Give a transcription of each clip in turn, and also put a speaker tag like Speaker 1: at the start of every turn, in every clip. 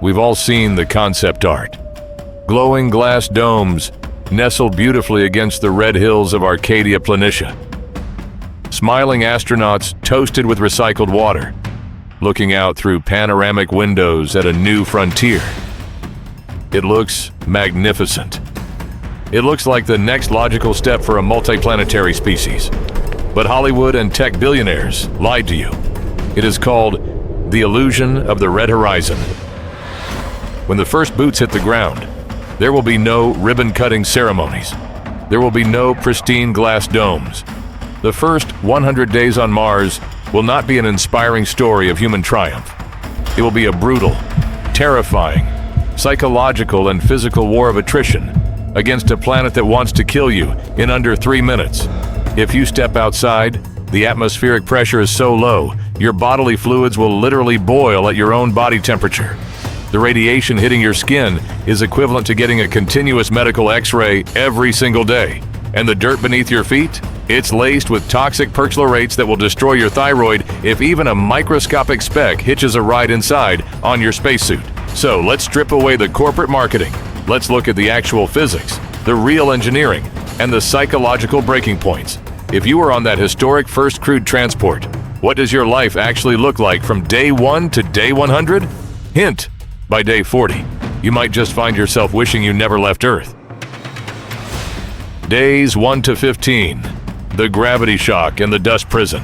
Speaker 1: We've all seen the concept art. Glowing glass domes nestled beautifully against the red hills of Arcadia Planitia. Smiling astronauts toasted with recycled water, looking out through panoramic windows at a new frontier. It looks magnificent. It looks like the next logical step for a multi-planetary species. But Hollywood and tech billionaires lied to you. It is called the illusion of the red horizon. When the first boots hit the ground, there will be no ribbon-cutting ceremonies. There will be no pristine glass domes. The first 100 days on Mars will not be an inspiring story of human triumph. It will be a brutal, terrifying, psychological and physical war of attrition against a planet that wants to kill you in under 3 minutes. If you step outside, the atmospheric pressure is so low, your bodily fluids will literally boil at your own body temperature. The radiation hitting your skin is equivalent to getting a continuous medical X-ray every single day. And the dirt beneath your feet? It's laced with toxic perchlorates that will destroy your thyroid if even a microscopic speck hitches a ride inside on your spacesuit. So let's strip away the corporate marketing. Let's look at the actual physics, the real engineering, and the psychological breaking points. If you were on that historic first crewed transport, what does your life actually look like from day 1 to day 100? Hint, by day 40, you might just find yourself wishing you never left Earth. Days 1 to 15, the gravity shock and the dust prison.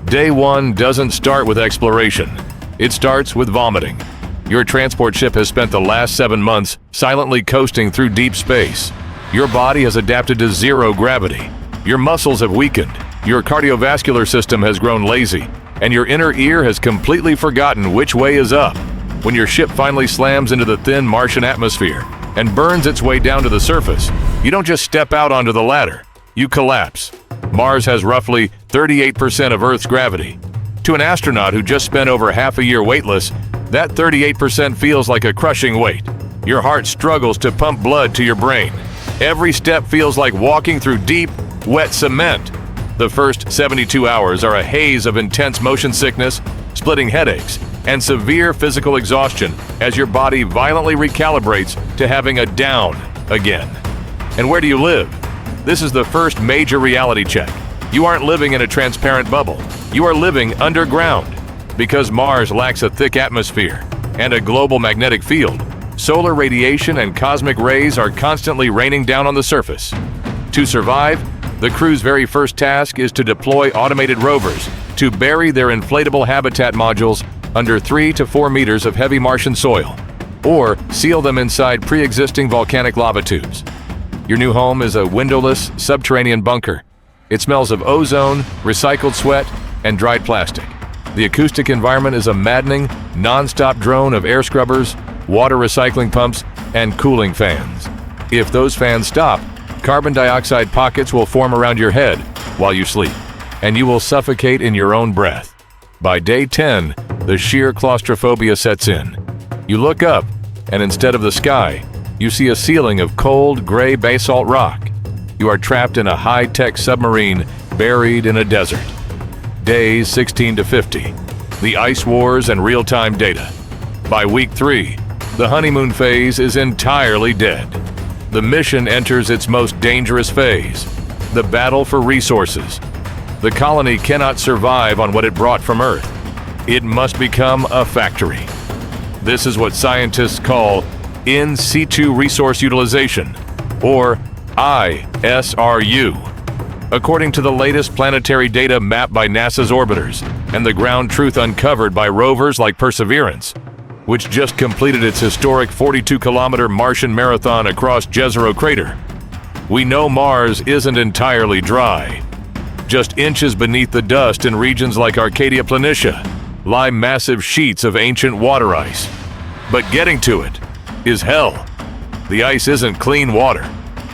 Speaker 1: Day 1 doesn't start with exploration. It starts with vomiting. Your transport ship has spent the last 7 months silently coasting through deep space. Your body has adapted to zero gravity. Your muscles have weakened. Your cardiovascular system has grown lazy. And your inner ear has completely forgotten which way is up. When your ship finally slams into the thin Martian atmosphere and burns its way down to the surface, you don't just step out onto the ladder. You collapse. Mars has roughly 38% of Earth's gravity. To an astronaut who just spent over half a year weightless, that 38% feels like a crushing weight. Your heart struggles to pump blood to your brain. Every step feels like walking through deep, wet cement. The first 72 hours are a haze of intense motion sickness, splitting headaches, and severe physical exhaustion as your body violently recalibrates to having a down again. And where do you live? This is the first major reality check. You aren't living in a transparent bubble. You are living underground. Because Mars lacks a thick atmosphere and a global magnetic field, solar radiation and cosmic rays are constantly raining down on the surface. To survive, the crew's very first task is to deploy automated rovers to bury their inflatable habitat modules under 3 to 4 meters of heavy Martian soil, or seal them inside pre-existing volcanic lava tubes. Your new home is a windowless, subterranean bunker. It smells of ozone, recycled sweat, and dried plastic. The acoustic environment is a maddening, non-stop drone of air scrubbers, water recycling pumps, and cooling fans. If those fans stop, carbon dioxide pockets will form around your head while you sleep, and you will suffocate in your own breath. By day 10, the sheer claustrophobia sets in. You look up, and instead of the sky, you see a ceiling of cold, gray basalt rock. You are trapped in a high-tech submarine buried in a desert. Days 16 to 50, the ice wars and real-time data. By week 3, the honeymoon phase is entirely dead. The mission enters its most dangerous phase, the battle for resources. The colony cannot survive on what it brought from Earth. It must become a factory. This is what scientists call in situ resource utilization, or ISRU. According to the latest planetary data mapped by NASA's orbiters and the ground truth uncovered by rovers like Perseverance, which just completed its historic 42-kilometer Martian marathon across Jezero Crater, we know Mars isn't entirely dry. Just inches beneath the dust in regions like Arcadia Planitia lie massive sheets of ancient water ice. But getting to it is hell. The ice isn't clean water.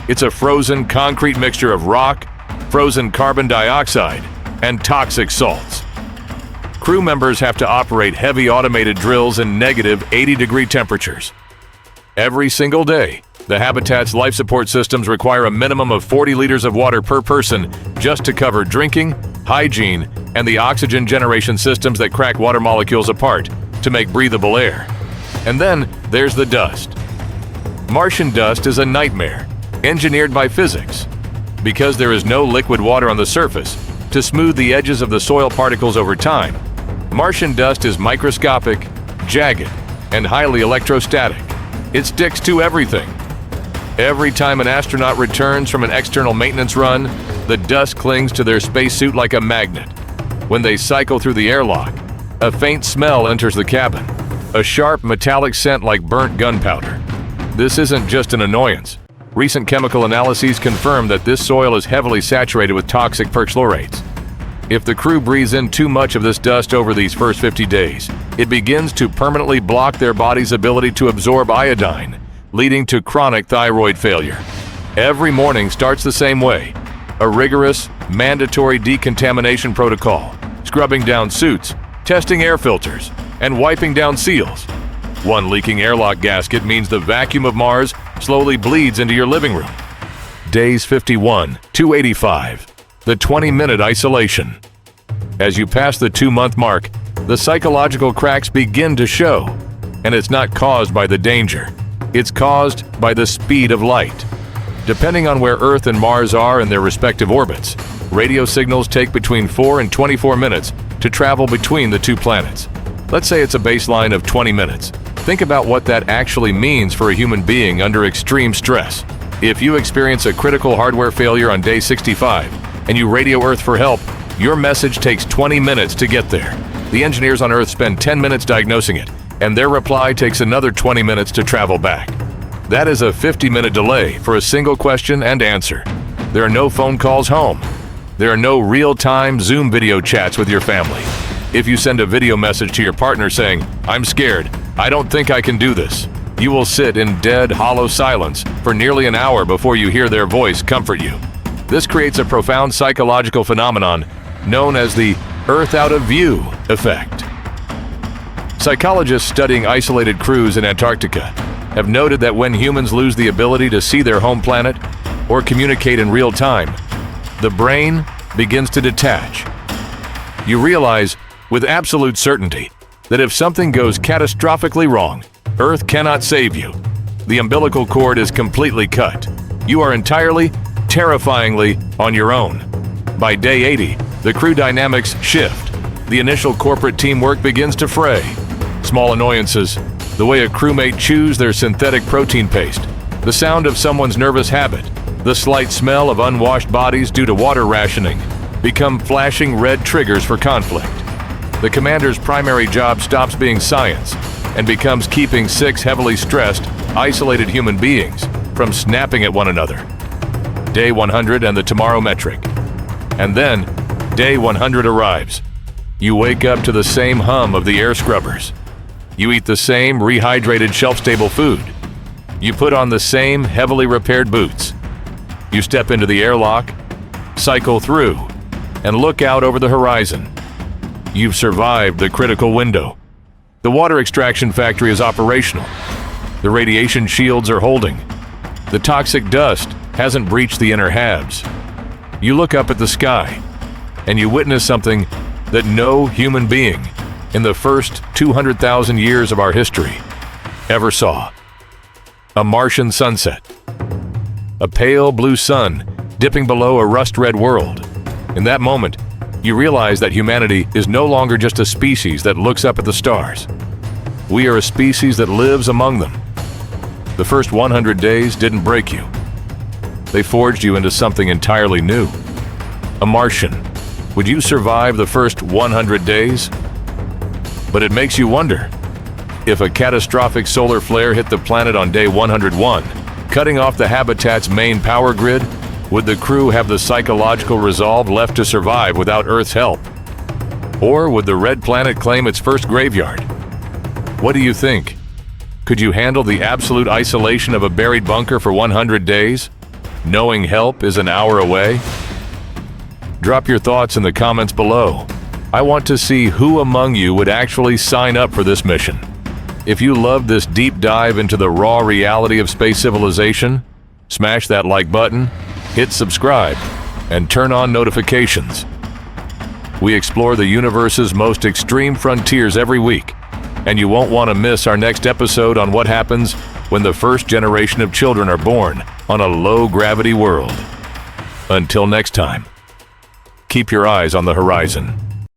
Speaker 1: It's a frozen concrete mixture of rock, frozen carbon dioxide, and toxic salts. Crew members have to operate heavy automated drills in negative 80-degree temperatures. Every single day, the habitat's life support systems require a minimum of 40 liters of water per person just to cover drinking, hygiene, and the oxygen generation systems that crack water molecules apart to make breathable air. And then there's the dust. Martian dust is a nightmare, engineered by physics. Because there is no liquid water on the surface to smooth the edges of the soil particles over time, Martian dust is microscopic, jagged, and highly electrostatic. It sticks to everything. Every time an astronaut returns from an external maintenance run, the dust clings to their spacesuit like a magnet. When they cycle through the airlock, a faint smell enters the cabin, a sharp metallic scent like burnt gunpowder. This isn't just an annoyance. Recent chemical analyses confirm that this soil is heavily saturated with toxic perchlorates. If the crew breathes in too much of this dust over these first 50 days, it begins to permanently block their body's ability to absorb iodine, leading to chronic thyroid failure. Every morning starts the same way: a rigorous, mandatory decontamination protocol, scrubbing down suits, testing air filters, and wiping down seals. One leaking airlock gasket means the vacuum of Mars slowly bleeds into your living room. Days 51 to 85. The 20-minute isolation. As you pass the 2-month mark, the psychological cracks begin to show, and it's not caused by the danger. It's caused by the speed of light. Depending on where Earth and Mars are in their respective orbits, radio signals take between 4 and 24 minutes to travel between the two planets. Let's say it's a baseline of 20 minutes. Think about what that actually means for a human being under extreme stress. If you experience a critical hardware failure on day 65 and you radio Earth for help, your message takes 20 minutes to get there. The engineers on Earth spend 10 minutes diagnosing it, and their reply takes another 20 minutes to travel back. That is a 50-minute delay for a single question and answer. There are no phone calls home. There are no real-time Zoom video chats with your family. If you send a video message to your partner saying, "I'm scared, I don't think I can do this," you will sit in dead, hollow silence for nearly an hour before you hear their voice comfort you. This creates a profound psychological phenomenon known as the Earth out of view effect. Psychologists studying isolated crews in Antarctica have noted that when humans lose the ability to see their home planet or communicate in real time, the brain begins to detach. You realize with absolute certainty that if something goes catastrophically wrong, Earth cannot save you. The umbilical cord is completely cut. You are entirely, terrifyingly on your own. By day 80, the crew dynamics shift. The initial corporate teamwork begins to fray. Small annoyances, the way a crewmate chews their synthetic protein paste, the sound of someone's nervous habit, the slight smell of unwashed bodies due to water rationing, become flashing red triggers for conflict. The commander's primary job stops being science and becomes keeping 6 heavily stressed, isolated human beings from snapping at one another. Day 100 and the tomorrow metric. And then, day 100 arrives. You wake up to the same hum of the air scrubbers. You eat the same rehydrated shelf-stable food. You put on the same heavily repaired boots. You step into the airlock, cycle through, and look out over the horizon. You've survived the critical window. The water extraction factory is operational. The radiation shields are holding. The toxic dust hasn't breached the inner halves. You look up at the sky, and you witness something that no human being in the first 200,000 years of our history ever saw. A Martian sunset. A pale blue sun dipping below a rust-red world. In that moment, you realize that humanity is no longer just a species that looks up at the stars. We are a species that lives among them. The first 100 days didn't break you. They forged you into something entirely new. A Martian. Would you survive the first 100 days? But it makes you wonder, if a catastrophic solar flare hit the planet on day 101, cutting off the habitat's main power grid, would the crew have the psychological resolve left to survive without Earth's help? Or would the red planet claim its first graveyard? What do you think? Could you handle the absolute isolation of a buried bunker for 100 days, knowing help is an hour away? Drop your thoughts in the comments below. I want to see who among you would actually sign up for this mission. If you loved this deep dive into the raw reality of space civilization, smash that like button, hit subscribe, and turn on notifications. We explore the universe's most extreme frontiers every week, And you won't want to miss our next episode on what happens when the first generation of children are born on a low-gravity world. Until next time, keep your eyes on the horizon.